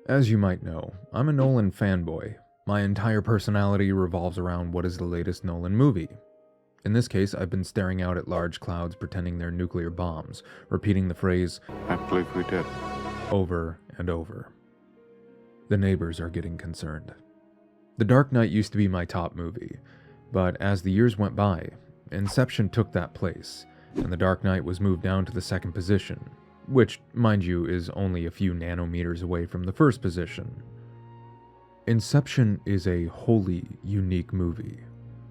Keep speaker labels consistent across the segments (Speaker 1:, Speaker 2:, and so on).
Speaker 1: As you might know, I'm a Nolan fanboy. My entire personality revolves around what is the latest Nolan movie. In this case, I've been staring out at large clouds pretending they're nuclear bombs, repeating the phrase,
Speaker 2: I believe we did.
Speaker 1: over and over. The neighbors are getting concerned. The Dark Knight used to be my top movie, but as the years went by, Inception took that place, and The Dark Knight was moved down to the second position, which, mind you, is only a few nanometers away from the first position. Inception is a wholly unique movie,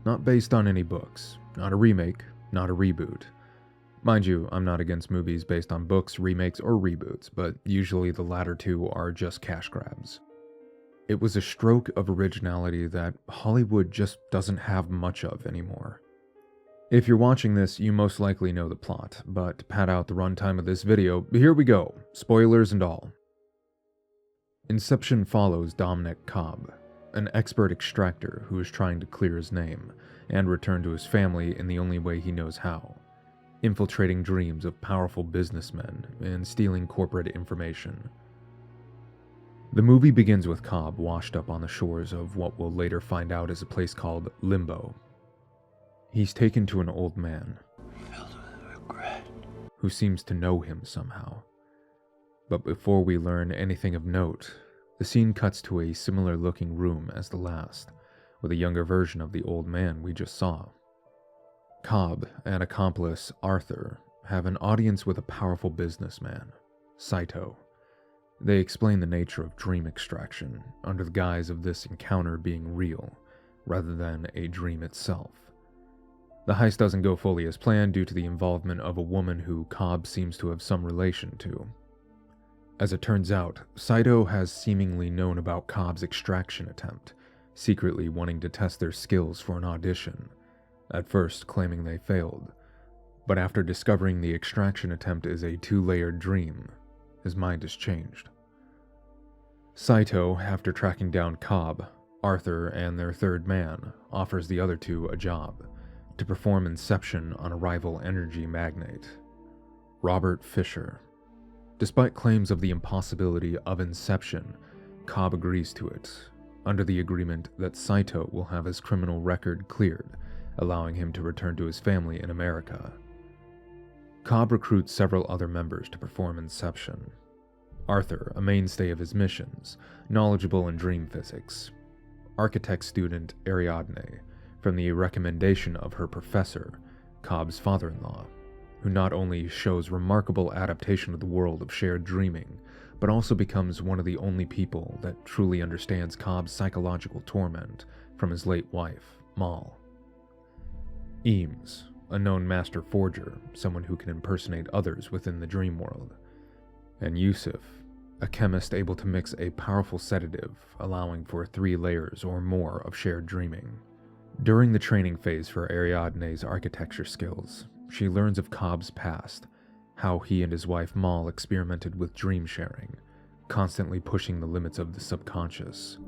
Speaker 1: not based on any books, not a remake, not a reboot. Mind you, I'm not against movies based on books, remakes, or reboots, but usually the latter two are just cash grabs. It was a stroke of originality that Hollywood just doesn't have much of anymore. If you're watching this, you most likely know the plot, but to pad out the runtime of this video, here we go, spoilers and all. Inception follows Dominic Cobb, an expert extractor who is trying to clear his name and return to his family in the only way he knows how, infiltrating dreams of powerful businessmen and stealing corporate information. The movie begins with Cobb washed up on the shores of what we'll later find out is a place called Limbo. He's taken to an old man,
Speaker 3: Filled with regret.
Speaker 1: who seems to know him somehow. But before we learn anything of note, the scene cuts to a similar looking room as the last, with a younger version of the old man we just saw. Cobb and accomplice Arthur have an audience with a powerful businessman, Saito. They explain the nature of dream extraction under the guise of this encounter being real, rather than a dream itself. The heist doesn't go fully as planned due to the involvement of a woman who Cobb seems to have some relation to. As it turns out, Saito has seemingly known about Cobb's extraction attempt, secretly wanting to test their skills for an audition, at first claiming they failed, but after discovering the extraction attempt is a two-layered dream, his mind has changed. Saito, after tracking down Cobb, Arthur, and their third man, offers the other two a job, to perform Inception on a rival energy magnate, Robert Fisher. Despite claims of the impossibility of Inception, Cobb agrees to it, under the agreement that Saito will have his criminal record cleared, allowing him to return to his family in America. Cobb recruits several other members to perform Inception. Arthur, a mainstay of his missions, knowledgeable in dream physics. Architect student Ariadne, from the recommendation of her professor, Cobb's father-in-law, who not only shows remarkable adaptation of the world of shared dreaming, but also becomes one of the only people that truly understands Cobb's psychological torment from his late wife, Mal. Eames, a known master forger, someone who can impersonate others within the dream world. And Yusuf, a chemist able to mix a powerful sedative, allowing for 3 layers or more of shared dreaming. During the training phase for Ariadne's architecture skills, she learns of Cobb's past, how he and his wife Mal experimented with dream sharing, constantly pushing the limits of the subconscious,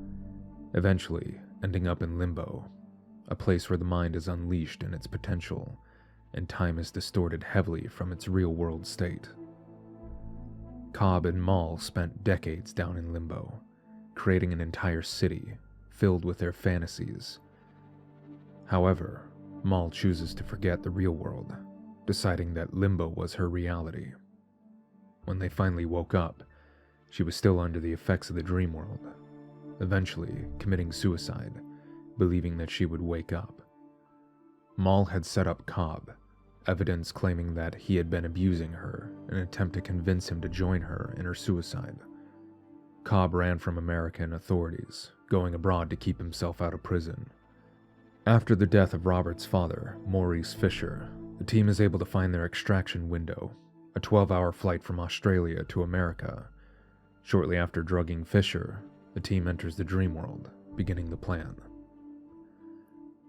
Speaker 1: eventually ending up in limbo, a place where the mind is unleashed in its potential, and time is distorted heavily from its real-world state. Cobb and Mal spent decades down in limbo, creating an entire city filled with their fantasies. However, Mal chooses to forget the real world, deciding that limbo was her reality. When they finally woke up, she was still under the effects of the dream world, eventually committing suicide, believing that she would wake up. Mal had set up Cobb, evidence claiming that he had been abusing her in an attempt to convince him to join her in her suicide. Cobb ran from American authorities, going abroad to keep himself out of prison. After the death of Robert's father, Maurice Fisher, the team is able to find their extraction window, a 12-hour flight from Australia to America. Shortly after drugging Fisher, the team enters the dream world, beginning the plan.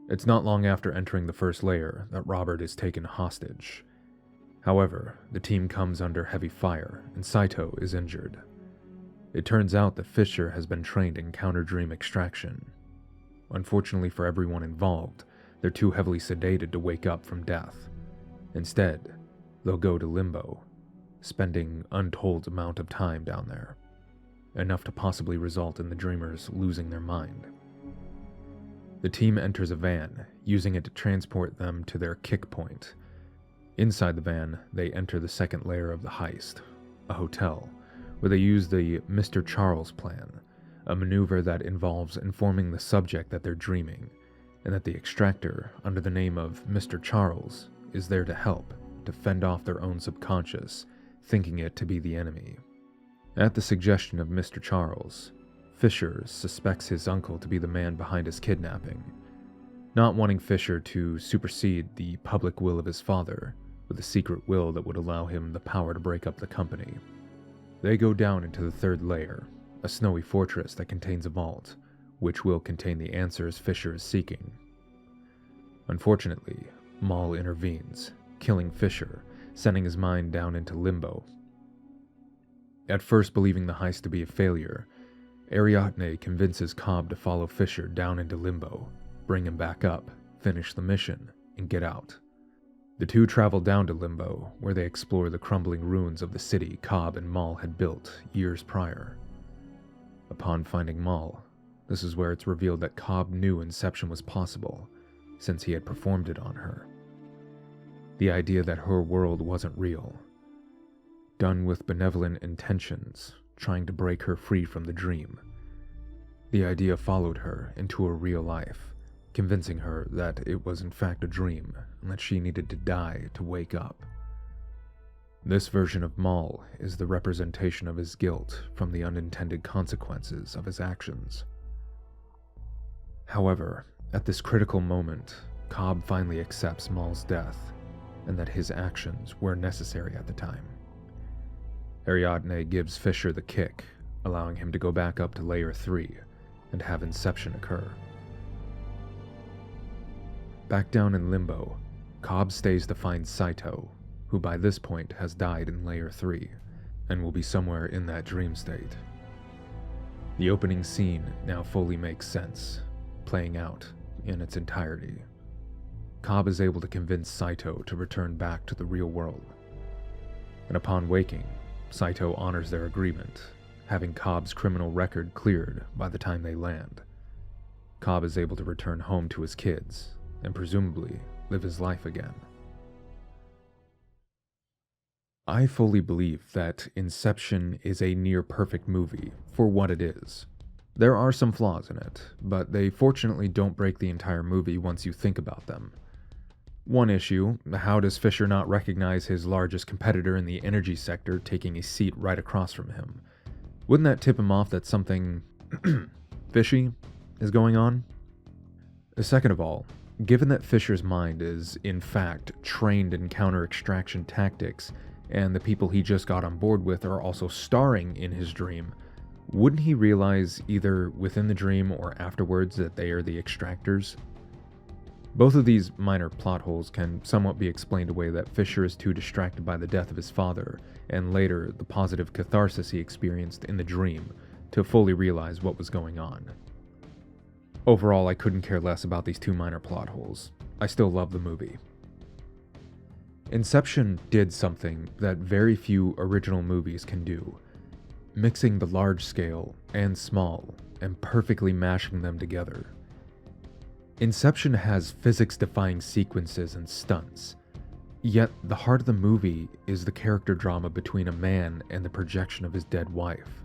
Speaker 1: It's not long after entering the first layer that Robert is taken hostage. However, the team comes under heavy fire and Saito is injured. It turns out that Fisher has been trained in counter-dream extraction. Unfortunately for everyone involved, they're too heavily sedated to wake up from death. Instead, they'll go to limbo, spending untold amount of time down there. enough to possibly result in the dreamers losing their mind. The team enters a van, using it to transport them to their kick point. Inside the van, they enter the second layer of the heist, a hotel, where they use the Mr. Charles plan, a maneuver that involves informing the subject that they're dreaming, and that the extractor, under the name of Mr. Charles, is there to help, to fend off their own subconscious, thinking it to be the enemy. At the suggestion of Mr. Charles, Fisher suspects his uncle to be the man behind his kidnapping, not wanting Fisher to supersede the public will of his father with a secret will that would allow him the power to break up the company. They go down into the third layer, a snowy fortress that contains a vault, which will contain the answers Fisher is seeking. Unfortunately, Maul intervenes, killing Fisher, sending his mind down into limbo. At first believing the heist to be a failure, Ariadne convinces Cobb to follow Fisher down into limbo, bring him back up, finish the mission, and get out. The two travel down to limbo, where they explore the crumbling ruins of the city Cobb and Maul had built years prior. Upon finding Maul, this is where it's revealed that Cobb knew Inception was possible, since he had performed it on her. The idea that her world wasn't real, done with benevolent intentions, trying to break her free from the dream. The idea followed her into her real life, convincing her that it was in fact a dream and that she needed to die to wake up. This version of Maul is the representation of his guilt from the unintended consequences of his actions. However, at this critical moment, Cobb finally accepts Maul's death and that his actions were necessary at the time. Ariadne gives Fisher the kick, allowing him to go back up to Layer 3 and have Inception occur. Back down in Limbo, Cobb stays to find Saito, who by this point has died in Layer 3 and will be somewhere in that dream state. The opening scene now fully makes sense, playing out in its entirety. Cobb is able to convince Saito to return back to the real world, and upon waking, Saito honors their agreement, having Cobb's criminal record cleared by the time they land. Cobb is able to return home to his kids, and presumably live his life again. I fully believe that Inception is a near-perfect movie for what it is. There are some flaws in it, but they fortunately don't break the entire movie once you think about them. One issue, how does Fisher not recognize his largest competitor in the energy sector taking a seat right across from him? Wouldn't that tip him off that something fishy is going on? Second of all, given that Fisher's mind is, in fact, trained in counter-extraction tactics, and the people he just got on board with are also starring in his dream, wouldn't he realize either within the dream or afterwards that they are the extractors? Both of these minor plot holes can somewhat be explained away that Fisher is too distracted by the death of his father, and later the positive catharsis he experienced in the dream, to fully realize what was going on. Overall, I couldn't care less about these two minor plot holes. I still love the movie. Inception did something that very few original movies can do, mixing the large scale and small and perfectly mashing them together. Inception has physics-defying sequences and stunts, yet the heart of the movie is the character drama between a man and the projection of his dead wife.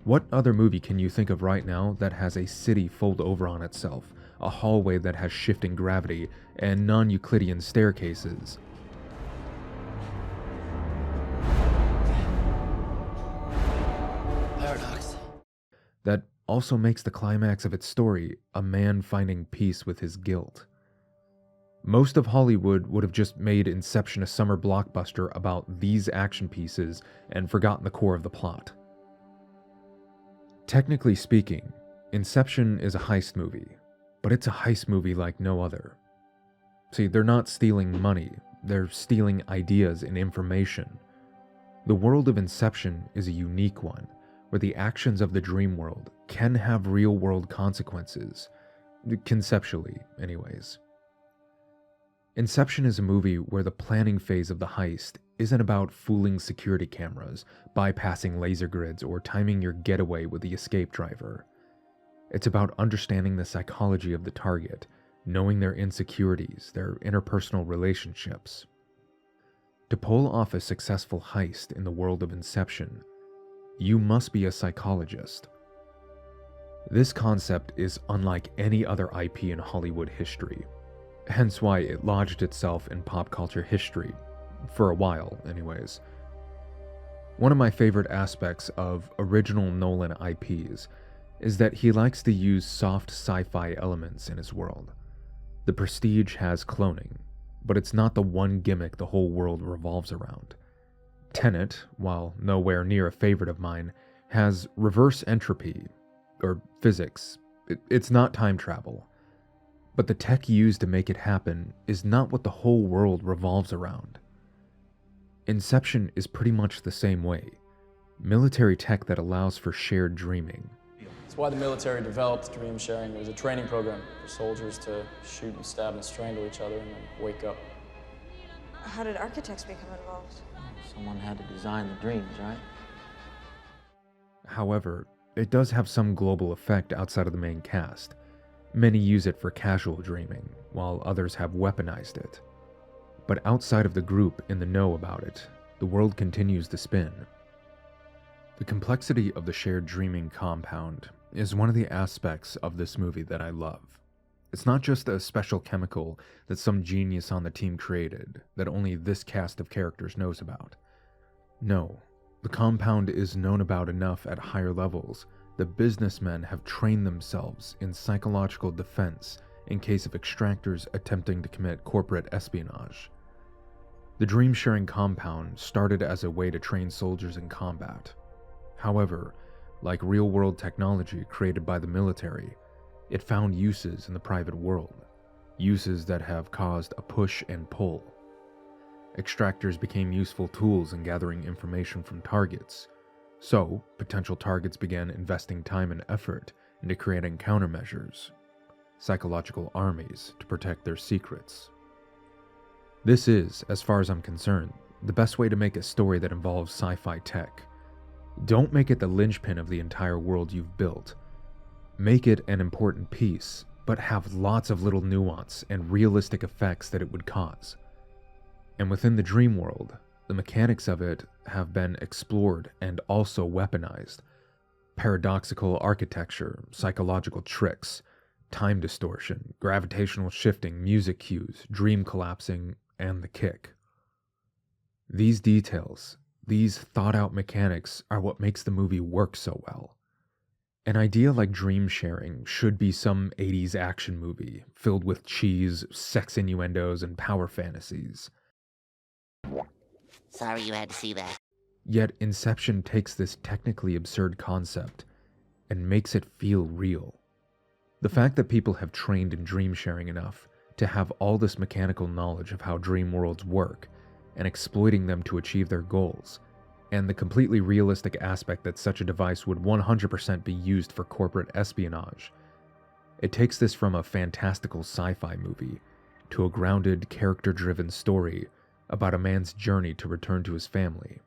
Speaker 1: What other movie can you think of right now that has a city fold over on itself, a hallway that has shifting gravity, and non-Euclidean staircases?
Speaker 3: Paradox.
Speaker 1: That also makes the climax of its story a man finding peace with his guilt. Most of Hollywood would have just made Inception a summer blockbuster about these action pieces and forgotten the core of the plot. Technically speaking, Inception is a heist movie, but it's a heist movie like no other. See, they're not stealing money, they're stealing ideas and information. The world of Inception is a unique one, where the actions of the dream world can have real-world consequences, conceptually, anyways. Inception is a movie where the planning phase of the heist isn't about fooling security cameras, bypassing laser grids, or timing your getaway with the escape driver. It's about understanding the psychology of the target, knowing their insecurities, their interpersonal relationships. To pull off a successful heist in the world of Inception, you must be a psychologist. This concept is unlike any other IP in Hollywood history, hence why it lodged itself in pop culture history, for a while anyways. One of my favorite aspects of original Nolan IPs is that he likes to use soft sci-fi elements in his world. The Prestige has cloning, but it's not the one gimmick the whole world revolves around. Tenet, while nowhere near a favorite of mine, has reverse entropy, or physics. It's not time travel. But the tech used to make it happen is not what the whole world revolves around. Inception is pretty much the same way. Military tech that allows for shared dreaming.
Speaker 2: That's why the military developed dream sharing. It was a training program for soldiers to shoot and stab and strangle each other and then wake up.
Speaker 4: How did architects become involved?
Speaker 5: Someone had to design the dreams, right?
Speaker 1: However, it does have some global effect outside of the main cast. Many use it for casual dreaming, while others have weaponized it. But outside of the group in the know about it, the world continues to spin. The complexity of the shared dreaming compound is one of the aspects of this movie that I love. It's not just a special chemical that some genius on the team created that only this cast of characters knows about. No, the compound is known about enough at higher levels that businessmen have trained themselves in psychological defense in case of extractors attempting to commit corporate espionage. The dream-sharing compound started as a way to train soldiers in combat. However, like real-world technology created by the military, it found uses in the private world, uses that have caused a push and pull. Extractors became useful tools in gathering information from targets, so potential targets began investing time and effort into creating countermeasures, psychological armies to protect their secrets. This is, as far as I'm concerned, the best way to make a story that involves sci-fi tech. Don't make it the linchpin of the entire world you've built. Make it an important piece, but have lots of little nuance and realistic effects that it would cause. And within the dream world, the mechanics of it have been explored and also weaponized. Paradoxical architecture, psychological tricks, time distortion, gravitational shifting, music cues, dream collapsing, and the kick. These details, these thought-out mechanics are what makes the movie work so well. An idea like dream sharing should be some 80s action movie filled with cheese, sex innuendos, and power fantasies.
Speaker 6: Sorry you had to see that.
Speaker 1: Yet Inception takes this technically absurd concept and makes it feel real. The fact that people have trained in dream sharing enough to have all this mechanical knowledge of how dream worlds work and exploiting them to achieve their goals, and the completely realistic aspect that such a device would 100% be used for corporate espionage. It takes this from a fantastical sci-fi movie to a grounded, character-driven story about a man's journey to return to his family.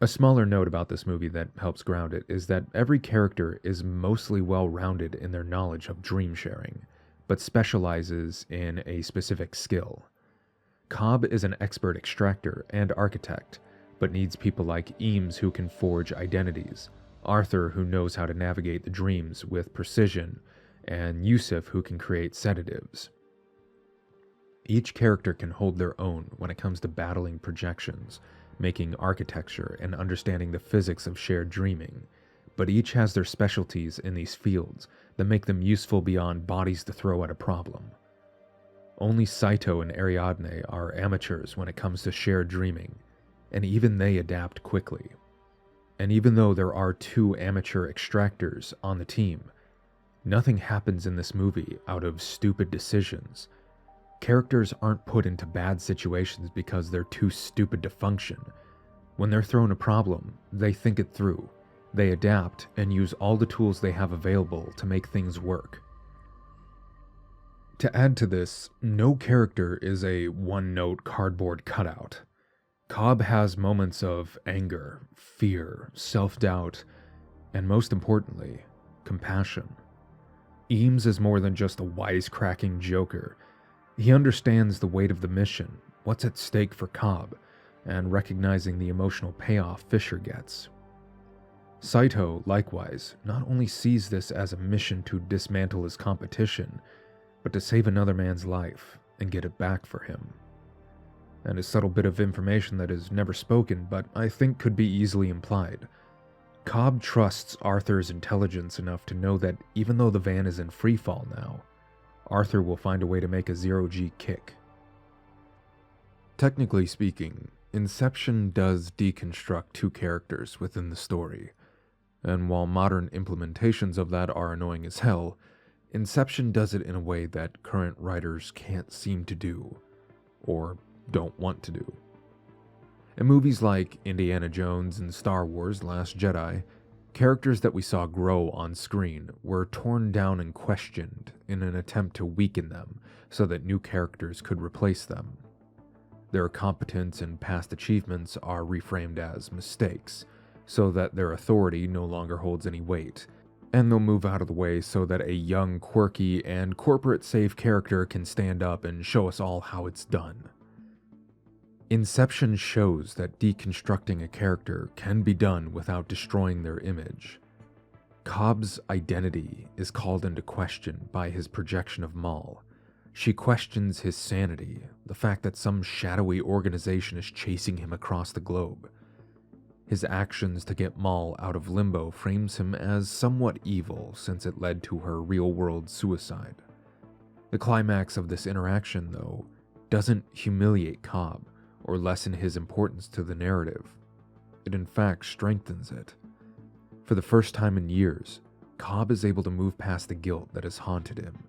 Speaker 1: A smaller note about this movie that helps ground it is that every character is mostly well-rounded in their knowledge of dream sharing, but specializes in a specific skill. Cobb is an expert extractor and architect, but needs people like Eames who can forge identities, Arthur who knows how to navigate the dreams with precision, and Yusuf who can create sedatives. Each character can hold their own when it comes to battling projections, making architecture, and understanding the physics of shared dreaming, but each has their specialties in these fields that make them useful beyond bodies to throw at a problem. Only Saito and Ariadne are amateurs when it comes to shared dreaming, and even they adapt quickly. And even though there are 2 amateur extractors on the team, nothing happens in this movie out of stupid decisions. Characters aren't put into bad situations because they're too stupid to function. When they're thrown a problem, they think it through. They adapt and use all the tools they have available to make things work. To add to this, no character is a one-note cardboard cutout. Cobb has moments of anger, fear, self-doubt, and most importantly, compassion. Eames is more than just a wisecracking joker. He understands the weight of the mission, what's at stake for Cobb, and recognizing the emotional payoff Fisher gets. Saito, likewise, not only sees this as a mission to dismantle his competition, but to save another man's life and get it back for him. And a subtle bit of information that is never spoken, but I think could be easily implied. Cobb trusts Arthur's intelligence enough to know that even though the van is in freefall now, Arthur will find a way to make a zero-G kick. Technically speaking, Inception does deconstruct two characters within the story, and while modern implementations of that are annoying as hell, Inception does it in a way that current writers can't seem to do, or don't want to do. In movies like Indiana Jones and Star Wars: Last Jedi, characters that we saw grow on screen were torn down and questioned in an attempt to weaken them so that new characters could replace them. Their competence and past achievements are reframed as mistakes, so that their authority no longer holds any weight, and they'll move out of the way so that a young, quirky, and corporate-safe character can stand up and show us all how it's done. Inception shows that deconstructing a character can be done without destroying their image. Cobb's identity is called into question by his projection of Maul. She questions his sanity, the fact that some shadowy organization is chasing him across the globe. His actions to get Maul out of limbo frames him as somewhat evil since it led to her real-world suicide. The climax of this interaction, though, doesn't humiliate Cobb or lessen his importance to the narrative. It in fact strengthens it. For the first time in years, Cobb is able to move past the guilt that has haunted him.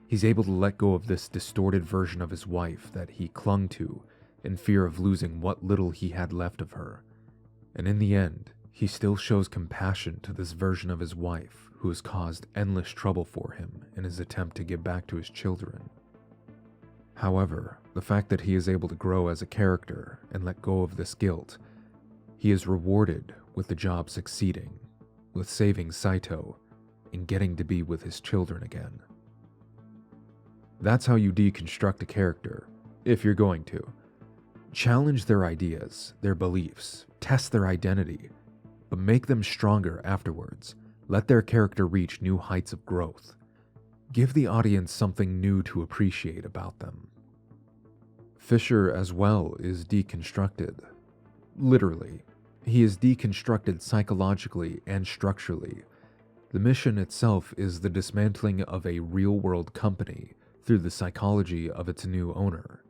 Speaker 1: He's able to let go of this distorted version of his wife that he clung to in fear of losing what little he had left of her. And in the end, he still shows compassion to this version of his wife who has caused endless trouble for him in his attempt to give back to his children. However, the fact that he is able to grow as a character and let go of this guilt, he is rewarded with the job succeeding, with saving Saito, and getting to be with his children again. That's how you deconstruct a character, if you're going to. Challenge their ideas, their beliefs, test their identity, but make them stronger afterwards. Let their character reach new heights of growth. Give the audience something new to appreciate about them. Fisher, as well, is deconstructed. Literally. He is deconstructed psychologically and structurally. The mission itself is the dismantling of a real-world company through the psychology of its new owner.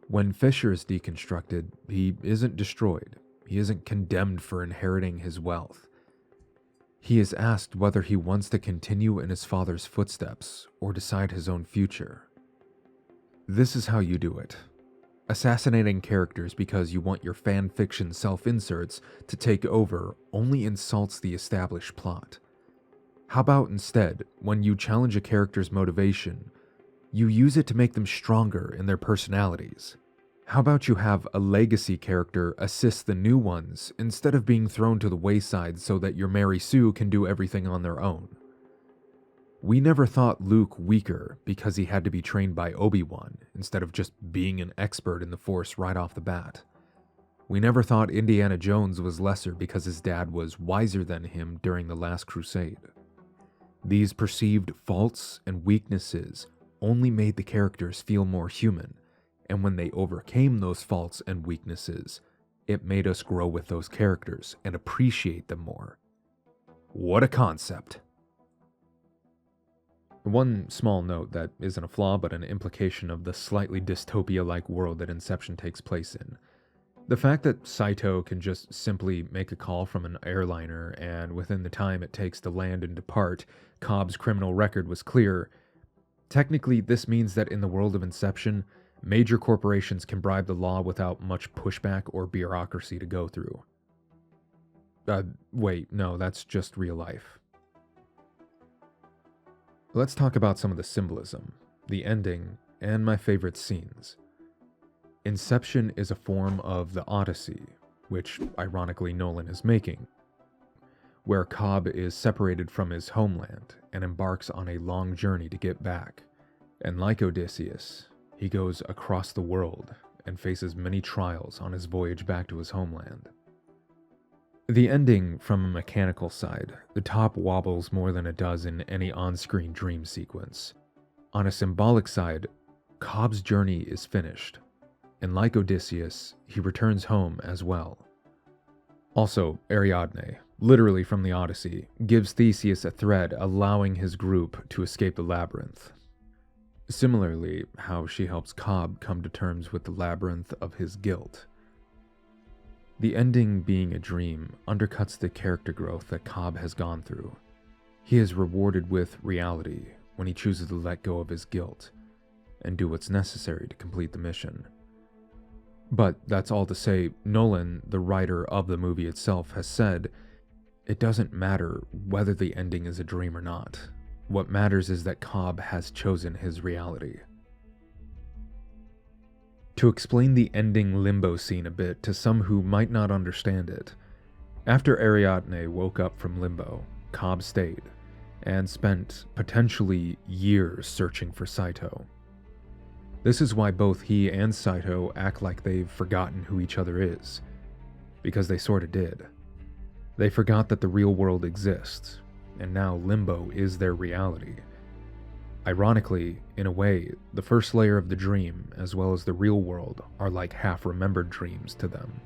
Speaker 1: When Fisher is deconstructed, he isn't destroyed. He isn't condemned for inheriting his wealth. He is asked whether he wants to continue in his father's footsteps or decide his own future. This is how you do it. Assassinating characters because you want your fan fiction self-inserts to take over only insults the established plot. How about instead, when you challenge a character's motivation, you use it to make them stronger in their personalities? How about you have a legacy character assist the new ones instead of being thrown to the wayside so that your Mary Sue can do everything on their own? We never thought Luke weaker because he had to be trained by Obi-Wan instead of just being an expert in the Force right off the bat. We never thought Indiana Jones was lesser because his dad was wiser than him during the Last Crusade. These perceived faults and weaknesses only made the characters feel more human, and when they overcame those faults and weaknesses, it made us grow with those characters and appreciate them more. What a concept! One small note that isn't a flaw but an implication of the slightly dystopia-like world that Inception takes place in. The fact that Saito can just simply make a call from an airliner and within the time it takes to land and depart, Cobb's criminal record was clear. Technically, this means that in the world of Inception, major corporations can bribe the law without much pushback or bureaucracy to go through. Wait, no, that's just real life. Let's talk about some of the symbolism. the ending, and my favorite scenes. Inception is a form of the Odyssey, which ironically Nolan is making, where Cobb is separated from his homeland and embarks on a long journey to get back. And like Odysseus, he goes across the world and faces many trials on his voyage back to his homeland. The ending, from a mechanical side, the top wobbles more than it does in any on-screen dream sequence. On a symbolic side, Cobb's journey is finished, and like Odysseus, he returns home as well. Also, Ariadne, literally from the Odyssey, gives Theseus a thread allowing his group to escape the labyrinth. Similarly, how she helps Cobb come to terms with the labyrinth of his guilt. The ending being a dream undercuts the character growth that Cobb has gone through. He is rewarded with reality when he chooses to let go of his guilt and do what's necessary to complete the mission. But that's all to say, Nolan, the writer of the movie itself, has said, it doesn't matter whether the ending is a dream or not. What matters is that Cobb has chosen his reality. To explain the ending limbo scene a bit to some who might not understand it, after Ariadne woke up from limbo, Cobb stayed, and spent potentially years searching for Saito. This is why both he and Saito act like they've forgotten who each other is, because they sorta did. They forgot that the real world exists, and now limbo is their reality. Ironically, in a way, the first layer of the dream, as well as the real world, are like half-remembered dreams to them.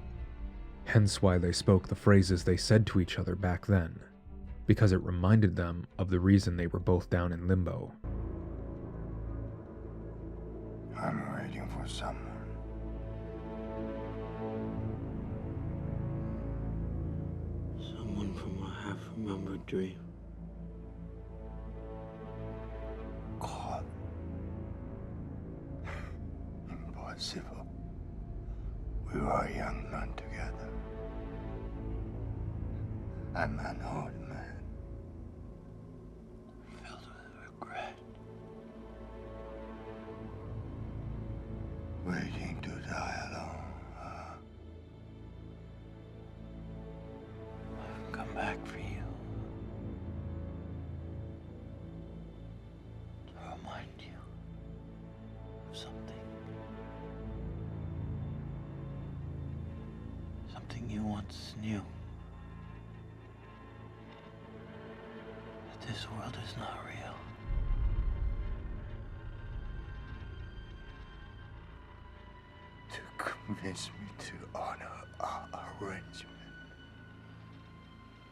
Speaker 1: Hence why they spoke the phrases they said to each other back then, because it reminded them of the reason they were both down in limbo.
Speaker 3: I'm waiting for someone.
Speaker 5: Someone from a half-remembered dream.
Speaker 3: God. Impossible. We were a young man together. I'm an old man. Filled with regret. Waiting to die alone, huh? I've come back for you. To remind you of something. Something you once knew. That this world is not real. To convince me to honor our arrangement.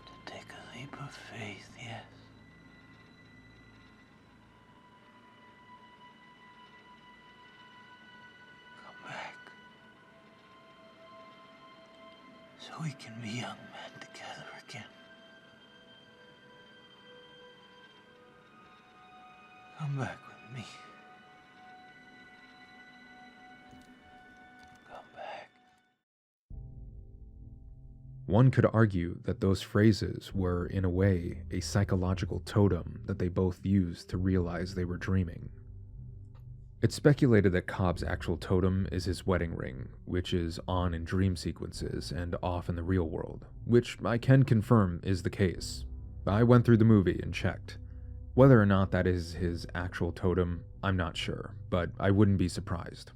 Speaker 3: To take a leap of faith, yes. Come back. So we can be young men together again. Come back with me. Come back.
Speaker 1: One could argue that those phrases were, in a way, a psychological totem that they both used to realize they were dreaming. It's speculated that Cobb's actual totem is his wedding ring, which is on in dream sequences and off in the real world, which I can confirm is the case. I went through the movie and checked. Whether or not that is his actual totem, I'm not sure, but I wouldn't be surprised.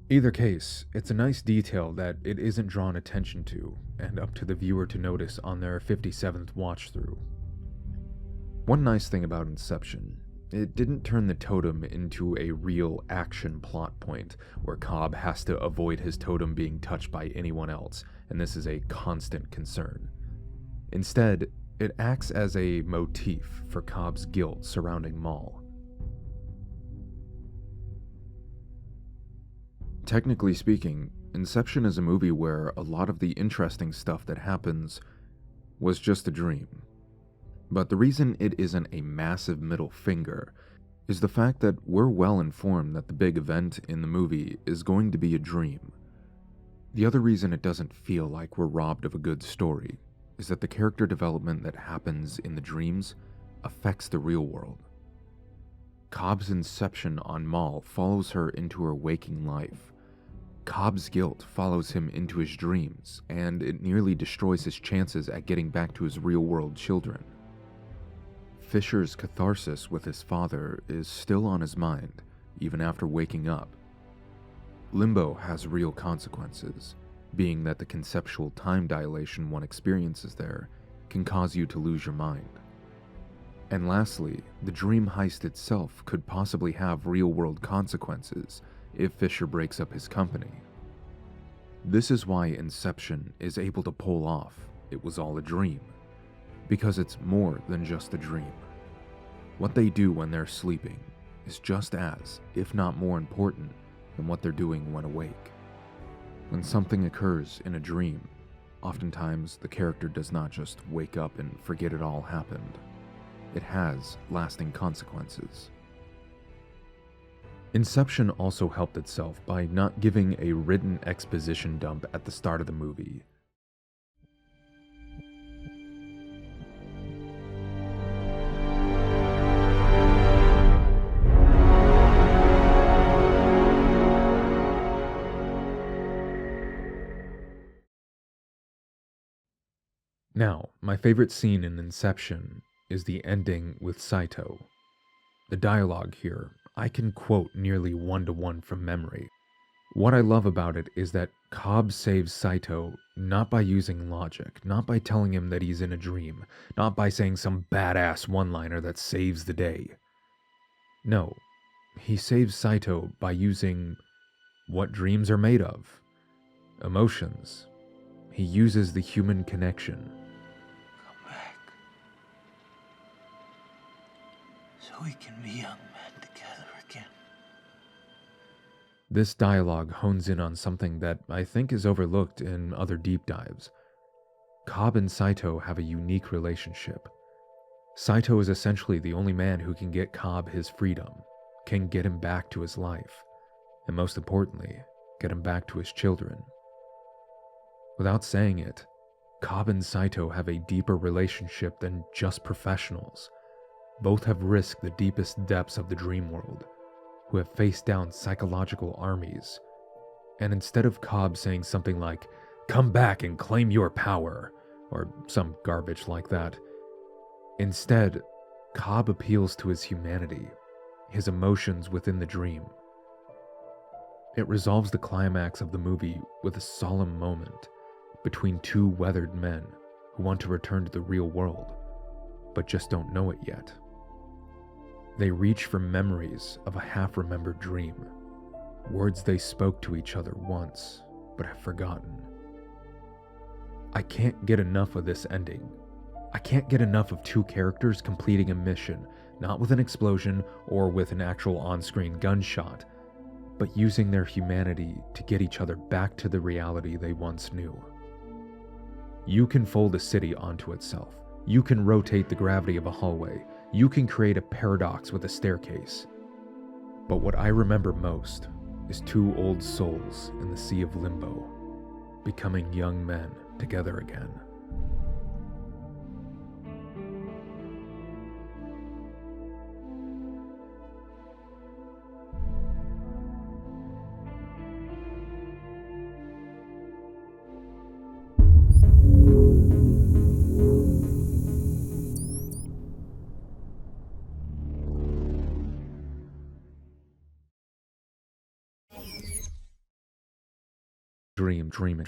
Speaker 1: Either case, it's a nice detail that it isn't drawn attention to, and up to the viewer to notice on their 57th watch-through. One nice thing about Inception, it didn't turn the totem into a real action plot point where Cobb has to avoid his totem being touched by anyone else, and this is a constant concern. Instead, it acts as a motif for Cobb's guilt surrounding Maul. Technically speaking, Inception is a movie where a lot of the interesting stuff that happens was just a dream. But the reason it isn't a massive middle finger is the fact that we're well informed that the big event in the movie is going to be a dream. The other reason it doesn't feel like we're robbed of a good story is that the character development that happens in the dreams affects the real world. Cobb's inception on Mal follows her into her waking life. Cobb's guilt follows him into his dreams, and it nearly destroys his chances at getting back to his real-world children. Fisher's catharsis with his father is still on his mind, even after waking up. Limbo has real consequences, being that the conceptual time dilation one experiences there can cause you to lose your mind. And lastly, the dream heist itself could possibly have real-world consequences if Fisher breaks up his company. This is why Inception is able to pull off "it was all a dream," because it's more than just a dream. What they do when they're sleeping is just as, if not more important, than what they're doing when awake. When something occurs in a dream, oftentimes the character does not just wake up and forget it all happened. It has lasting consequences. Inception also helped itself by not giving a written exposition dump at the start of the movie. Now, my favorite scene in Inception is the ending with Saito. The dialogue here, I can quote nearly one-to-one from memory. What I love about it is that Cobb saves Saito not by using logic, not by telling him that he's in a dream, not by saying some badass one-liner that saves the day. No, he saves Saito by using what dreams are made of. Emotions. He uses the human connection.
Speaker 3: Come back. So we can be young men together again.
Speaker 1: This dialogue hones in on something that I think is overlooked in other deep dives. Cobb and Saito have a unique relationship. Saito is essentially the only man who can get Cobb his freedom, can get him back to his life, and most importantly, get him back to his children. Without saying it, Cobb and Saito have a deeper relationship than just professionals. Both have risked the deepest depths of the dream world, who have faced down psychological armies. And instead of Cobb saying something like, "Come back and claim your power," or some garbage like that, instead, Cobb appeals to his humanity, his emotions within the dream. It resolves the climax of the movie with a solemn moment between two weathered men who want to return to the real world, but just don't know it yet. They reach for memories of a half-remembered dream, words they spoke to each other once, but have forgotten. I can't get enough of this ending. I can't get enough of two characters completing a mission, not with an explosion or with an actual on-screen gunshot, but using their humanity to get each other back to the reality they once knew. You can fold a city onto itself. You can rotate the gravity of a hallway. You can create a paradox with a staircase. But what I remember most is two old souls in the sea of limbo, becoming young men together again. Dreaming, dreaming,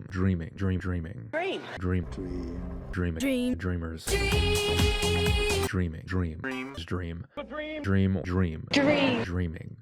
Speaker 1: dreaming, dreaming, dreaming, dreamers, dreaming, dreaming, dreaming, dream, dreaming, dream.